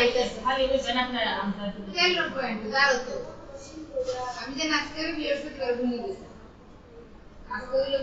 আইতাছে খালি ওই বেনাটা আমরা তেলর পয়েন্ট দাও তো আমি যে আজকে বৃহস্পতিবার ভুলে গেছি আজকে হইলো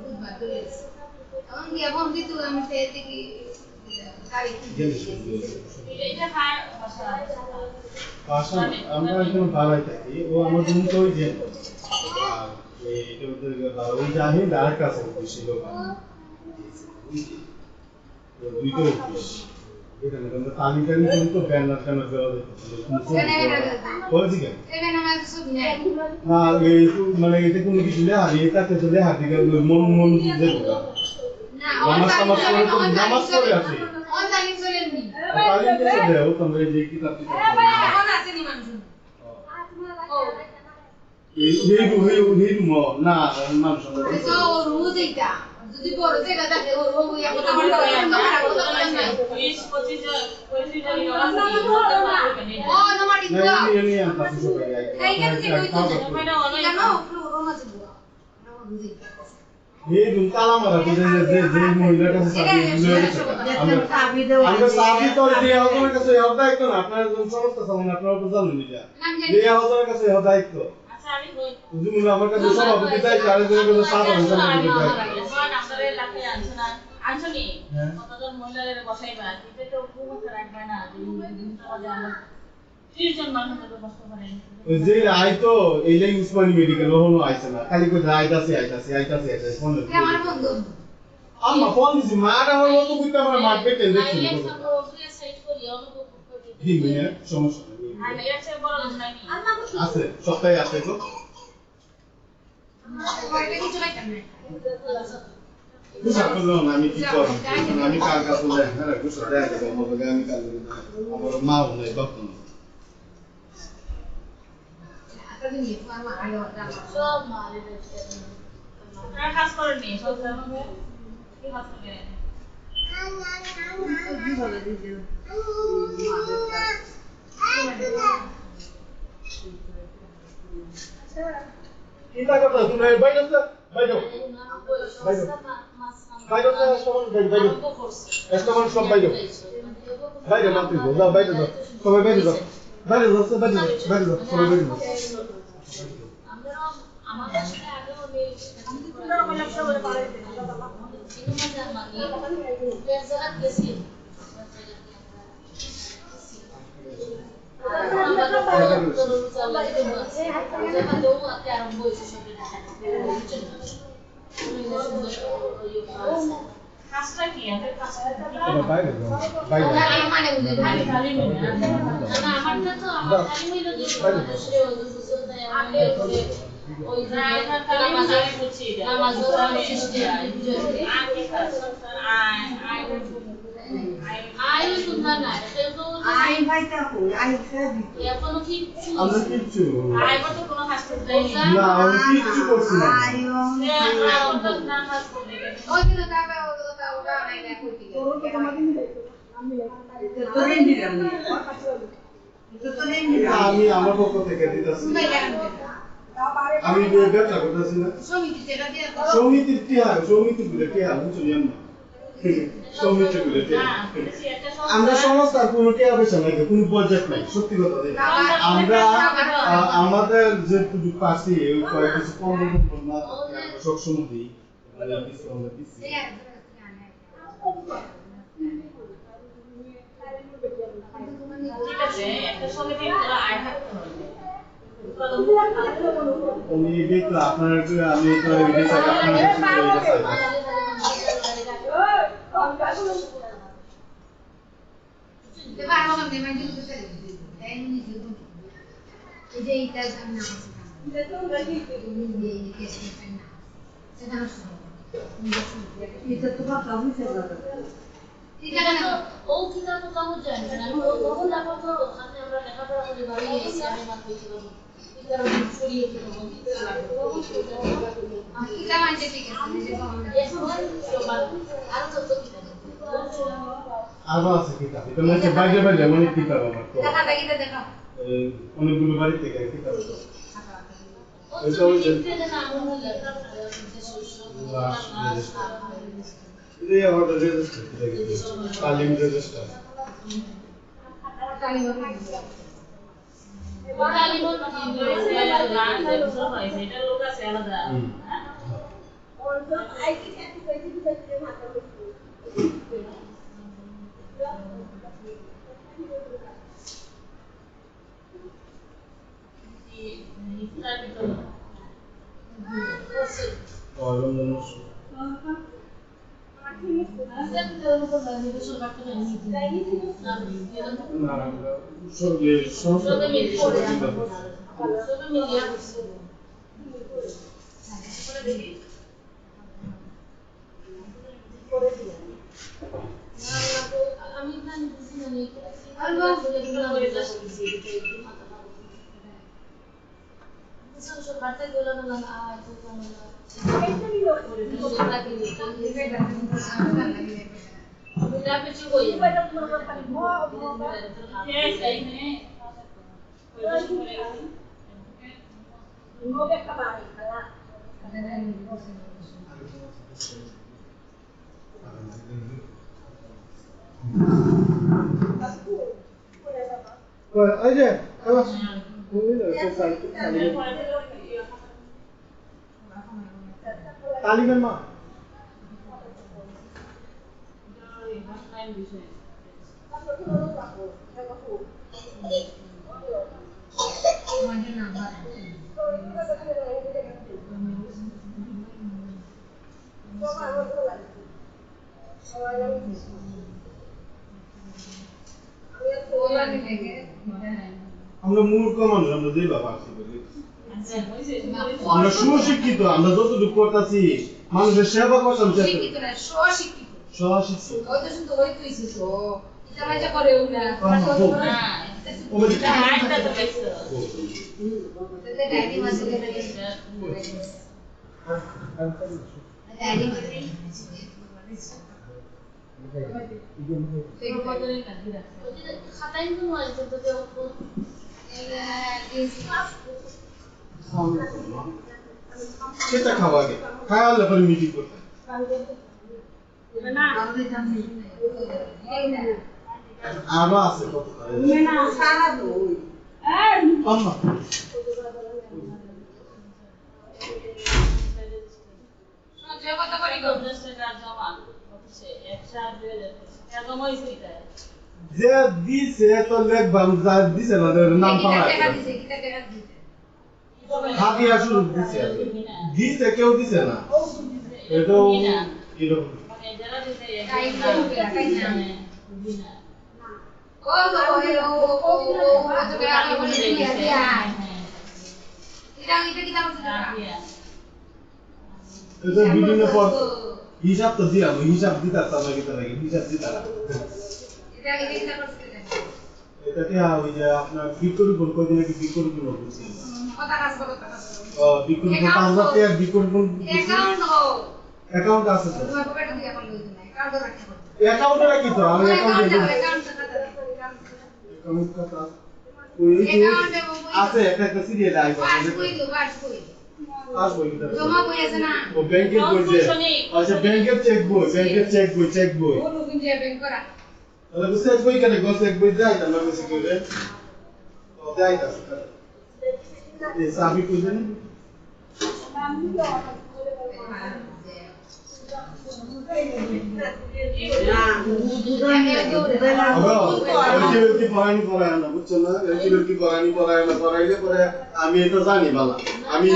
বুধবার ধরে আছে এখন কি এখন দিতু আমি সেতে কি তারিখ এটা খায় পাশা আমরা একদম বাড়াই থাকি ও আমার জন্য তো ওই যে এটা ওদের ওই জানি ডার কাছে ছিল দুইটা অফিস এখানে আমরা তালিকা নিয়ে কিন্তু ব্যানার টানার দেওয়া হয়েছে কেন না এই মানে এতে কোনো কিছু নেই আর এটাতে চলে হাতে মন মন দিতে নামাজ পড়ে আছে অনলাইন চলেন নি তালিকা দিয়ে দাও তোমরা যে কি তাতে এখন আছে নি মানুষ এই মো না মানুষ তো রোজ এইটা যদি বড় জায়গা থাকে ও রোগ ইয়া কথা বলতে হয় না 20 25 জন ও নমাটি দাও এই আমি পাশে সবাই এই কেন যে কইতো মানে অনলাইন কেন রোগ আছে বুয়া না বুঝি এই দুমতালা মারা যে মহিলার কাছে আমরা সাবি তো দিয়ে আমাদের কাছে এই দায়িত্ব না আপনার সমস্ত সামনে আপনারা তো জানেন এটা এই আমাদের কাছে এই দায়িত্ব আচ্ছা আমি কই তুমি আমার কাছে সভাপতি দায়িত্ব আর যে কাছে সাধারণ সম্পাদক দায়িত্ব আপনাদের এলাকায় আনছো না আনছনি কতজন মহিলাদের বসাইবা এটা তো খুব রাখবে না যে আমরা 30 জন মানুষের ব্যবস্থা করেন ওই যে রায় তো এই লাইন উসমানী মেডিকেল হলো আইছে না খালি কই আইতাছে ফোন আমার বন্ধু আম্মা ফোন দিছি মাটা আমার বন্ধু কইতে আমরা মারবে টেন দেখছি সমস্যা আছে সপ্তাহে আছে তো আমি কি করব আমি কার কাছে যাই হ্যাঁ গুছো দেয়া দেব আমাকে আমি কাল আমার মা নাই বাপ নাই সব মারে কাজ করে নি সব কি কাজ করে কিটা কথা তুমি বাইরে যাও বাইরে এস্টমান সব বাইরে বাইরে মাত্র যাও বাইরে যাও সবাই বাইরে যাও বাইরে যাও সবাই বাইরে যাও সবাই বাইরে যাও আমরা আমাদের সাথে আগে আমি তো পুরো মানে সব পারে কিন্তু মানে পেছারা গেছি কাজটা কি আমাদের কাজটা বাইরে যাও বাইরে মানে খালি খালি না আমারটা তো আমার খালি হইল যে আমি ওই ড্রাইভার কালে মাঝে বুঝছি নামাজ পড়া শিখতে আই সুন্দর না তো আই ভাইটা কই আই খেয়ে দিত এখনো কি আমরা কিচ্ছু আই কত কোনো কাজ করতে না আমি কিচ্ছু করছি না ওই দিন তাবে ওটা নাই না কইতে তোরে দিলাম আমি আমার পক্ষ থেকে দিতেছি আমি ব্যবসা করতেছি না সমিতির টিহা সমিতি গুলো টিহা বুঝলি আমরা সমিতি গুলো আমরা সংস্থার কোনো টিহা পয়সা নাই কোনো বাজেট নাই সত্যি কথা আমরা আমাদের যে পাশে কয়েক কিছু কম না সবসময় দিই কিছু আমরা দিচ্ছি ঠিক আছে একটা সমিতি আয় থাকতে হবে আমি দেখলা আপনার আমি তো ভিডিও চাই আপনার এবার আমাকে মেমে দিতে চাই তাই নি দিব এই যে এটা আমি না করছি এটা তো বাকি এই কেস না সেটা না এটা তো কথা বুঝে যাবে ঠিক আছে না ও কি না তো কাম জানি না ও তখন লাগো তো সামনে আমরা লেখাপড়া করে বাড়ি এসে আমি মাত্র ছিল এটা ছড়িয়ে দিতে হবে এটা মানে ঠিক আছে এখন আর তো কি আরো আছে কিতাব এটা মানে বাইরে বাইরে অনেক কিতাব আমার তো দেখা দেখি দেখা অনেকগুলো বাড়ি থেকে কিতাব এটা ওই যে না আমরা লেখাপড়া এই আমাদের রেজিস্টার তালিম রেজিস্টার তালিমত এটা লোক আছে আলাদা এই যে তালিমের মা আমরা মূর্খ মানুষ আমরা যেই বাবা আছি আমরা সুশিক্ষিত আমরা যতটুকু করতেছি মানুষের সেবা করতাম শিক্ষিত না স্বশিক্ষিত স্বশিক্ষিত ওই তো শুধু ওই তুই ছিল এটা মাঝে করে না আরেকটা তো দেখছো এটা ডাইনি মাঝে করে ডাইনি মাঝে খাতায় তো মাঝে তো দেখো সেটা খাওয়া আগে খাওয়ালে পরে মিটিং করতে আরো আছে কত আম্মা যে কথা করি গো যে দিছে তো লেখবাম যা দিছে না নাম পাওয়া টাকা দিছে কিটা টাকা দিছে হাতি আসল দিছে দিছে কেউ দিছে না এটা এরকম এটা বিভিন্ন পদ হিসাব তো দিলাম হিসাব দিতাম আমরা কি তারা হিসাব দিতাম এটা কি ওই যে আপনার বিকল্প কয়দিন আগে বিকল্প বলছি বিকল্প 5000 টাকা বিকল্প অ্যাকাউন্ট আছে তো অ্যাকাউন্টে রাখি তো আমি অ্যাকাউন্টে অ্যাকাউন্ট কথা ওই আছে একটা সিরিয়াল আইবা আসবো কি তাহলে জমা বই আছে না ও ব্যাংকের বই যে আচ্ছা ব্যাংকের চেক বই ও লোকিন যে ব্যাংক করা তাহলে চেক বই কেন গো চেক বই যাই না লাগে সিকিউরিটি ও যাই তা এই সাবি কই জানি আমি এটা জানি বালা আমি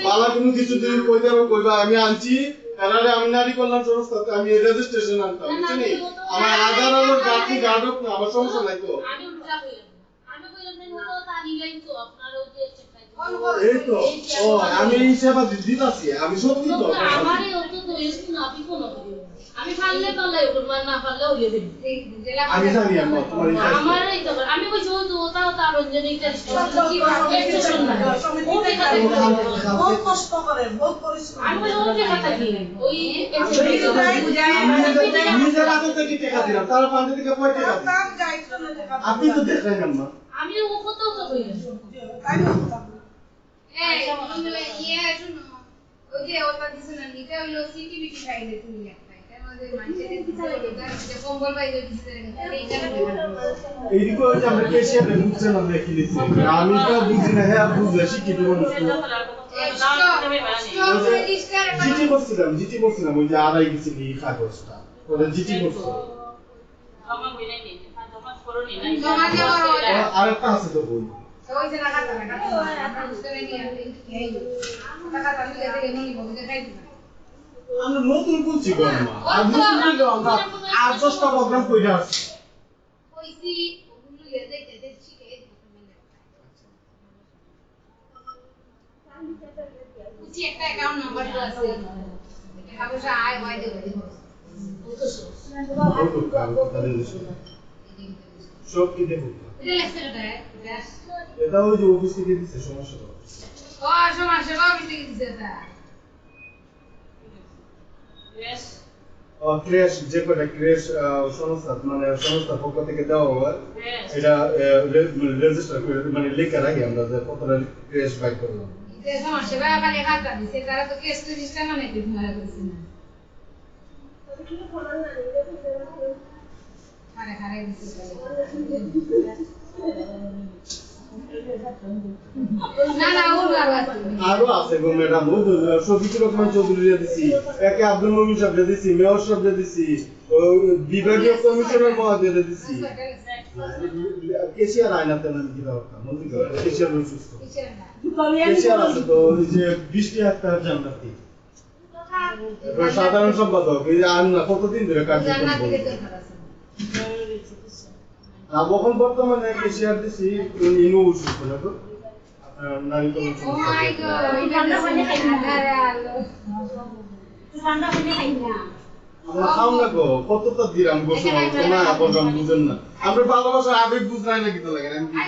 বালা কোনো কিছু যদি কইতে কইবা আমি আনছি তাহলে আমি নারী কল্যাণ সংস্থাতে আমি রেজিস্ট্রেশন আনতাম বুঝছেন আমার আধার আর গাড়ি গাড়ক না আমার সমস্যা নাই তো আমি উল্টা কইলাম তো তারি লাইন তো আপনার ওই যে এই তো ও আমি এই সেবা দিতাছি আমি সত্যি তো আমারে অত তো এসে না আপনি কোন আমি পারলে ওটা মানে না পারলে হইয়ে দেব আমি জানি আম্মা তোমার আমারে তো আমি কই যে তো ওটাও তার রঞ্জনীটা স্টেশন না ওকে কথা বহুত কষ্ট করে বহুত পরিশ্রম আমি ওকে কথা কি ওই নিজের হাতে থেকে টাকা দিলাম তার পান্ডে থেকে কয় টাকা তার যাইতো না আপনি তো দেখলেন আম্মা আমি ও কত তো কইলাম তাই না এই তুমি ইয়ে শুনো ওই যে ওটা দিছে না নিতে হইলো সিটিভিটি ফাইলে তুমি একটা এটা আমাদের মানুষের দিতে হইলো যে কম্বল বাইরে দিতে রে এইটা এইদিকে ওই যে আমরা কেশিয়ারে বুঝছে না দেখি দিছি আমি তো বুঝি না হ্যাঁ বুঝলে শিখি দিব না জিটি করছিলাম ওই যে আড়াই গেছি এই কাগজটা ওটা জিটি করছি আরেকটা আছে তো বই আমরা নতুন বলছি গো আমরা আর নতুন নিলো আমরা 8-10টা প্রোগ্রাম কইরা আসছি একটা অ্যাকাউন্ট নাম্বার আছে এটা আয় হয় দেবে সব কি দেখো এটা লেখছে এটা এটা ওই যে অফিস থেকে দিছে সমস্যা সমস্যা অফিস থেকে দিছে এটা ক্রেশ যে কোটা ক্রেশ সংস্থা মানে সংস্থার পক্ষ থেকে দেওয়া হয় এটা রেজিস্টার করে মানে লিখে রাখি আমরা যে কতটা ক্রেশ বাই করলাম এটা সমস্যা খালি খাতা দিছে তারা তো কেস তো সিস্টেম মানে কি মারা করছে না আরে খারে দিছে না ওর আরো আছে গো ম্যাডাম ও শফিকুর রহমান চৌধুরী দিছি একে আব্দুল মুমিন সাহেব দিছি মেয়র সাহেব দিছি বিভাগীয় কমিশনার মহোদয় দিছি কেশিয়ার আইনাতে না কি দরকার মন্ত্রী কেশিয়ার সুস্থ কেশিয়ার আছে তো ওই যে 20 একটা জান্নাতি সাধারণ সম্পাদক এই আইন না কতদিন ধরে কার্যক্রম করছে এখন বর্তমানে কেশিয়ার দিছি ইনু সুস্থ না তো নারী কমিশন ও মাই গড এটা মানে আরে আলো ঠান্ডা হলে খাই না আমরা খাও না গো কতটা দিলাম গোসল না প্রোগ্রাম বুঝেন না আমরা ভালোবাসা আবেগ বুঝলাই না কি তো লাগে আমি কি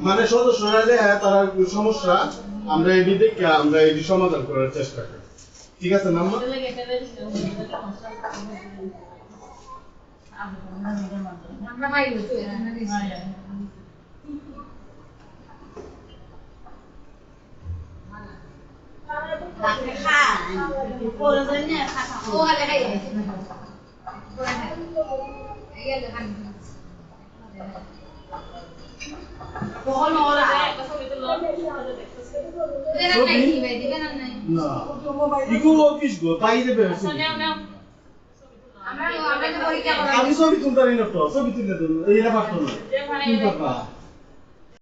মানে সদস্যরা যে তারা সমস্যা আমরা এটি দেখে আমরা এটি সমাধান করার চেষ্টা করি ঠিক আছে নাম্মা আমরা মাইলো তো না দিছি ও হলে খাই এই গেল খান কোন ওরা দেনা নাই কি ভাই দিবেন না নাই না ইকো অফিস গো বাইরে বের হইছে আমরা তো পরীক্ষা করা আমি ছবি তুলতারি না তো ছবি তুলতে দেন এইটা পারতো না কি করবা